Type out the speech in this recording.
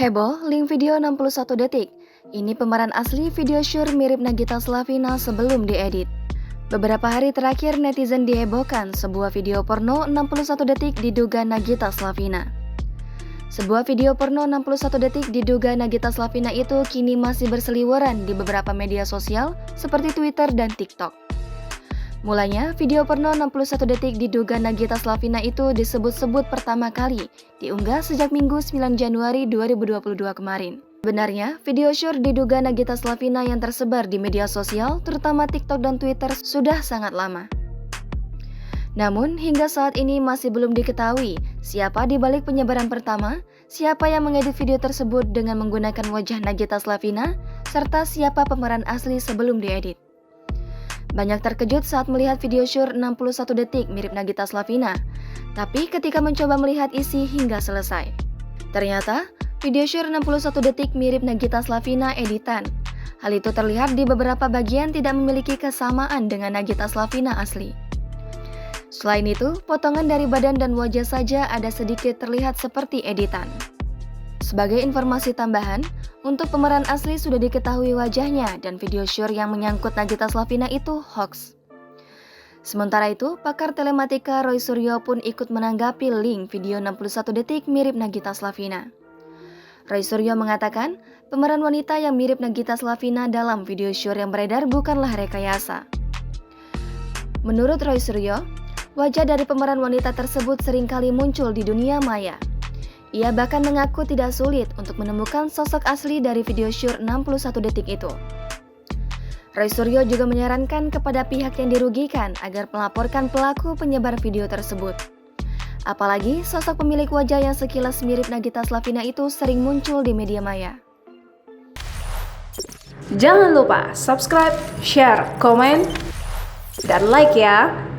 Heboh, link video 61 detik. Ini pemeran asli video Shure mirip Nagita Slavina sebelum diedit. Beberapa hari terakhir netizen dihebohkan sebuah video porno 61 detik diduga Nagita Slavina. Sebuah video porno 61 detik diduga Nagita Slavina itu kini masih berseliweran di beberapa media sosial seperti Twitter dan TikTok. Mulanya, video porno 61 detik diduga Nagita Slavina itu disebut-sebut pertama kali diunggah sejak Minggu 9 Januari 2022 kemarin. Sebenarnya, video Shure diduga Nagita Slavina yang tersebar di media sosial, terutama TikTok dan Twitter, sudah sangat lama. Namun, hingga saat ini masih belum diketahui siapa di balik penyebaran pertama, siapa yang mengedit video tersebut dengan menggunakan wajah Nagita Slavina, serta siapa pemeran asli sebelum diedit. Banyak terkejut saat melihat video Shure 61 detik mirip Nagita Slavina, tapi ketika mencoba melihat isi hingga selesai, ternyata video Shure 61 detik mirip Nagita Slavina editan. Hal itu terlihat di beberapa bagian tidak memiliki kesamaan dengan Nagita Slavina asli. Selain itu, potongan dari badan dan wajah saja ada sedikit terlihat seperti editan. Sebagai informasi tambahan, untuk pemeran asli sudah diketahui wajahnya dan video Shure yang menyangkut Nagita Slavina itu hoax. Sementara itu, pakar telematika Roy Suryo pun ikut menanggapi link video 61 detik mirip Nagita Slavina. Roy Suryo mengatakan, pemeran wanita yang mirip Nagita Slavina dalam video Shure yang beredar bukanlah rekayasa. Menurut Roy Suryo, wajah dari pemeran wanita tersebut seringkali muncul di dunia maya. Ia bahkan mengaku tidak sulit untuk menemukan sosok asli dari video Shure 61 detik itu. Roy Suryo juga menyarankan kepada pihak yang dirugikan agar melaporkan pelaku penyebar video tersebut. Apalagi sosok pemilik wajah yang sekilas mirip Nagita Slavina itu sering muncul di media maya. Jangan lupa subscribe, share, komen, dan like ya!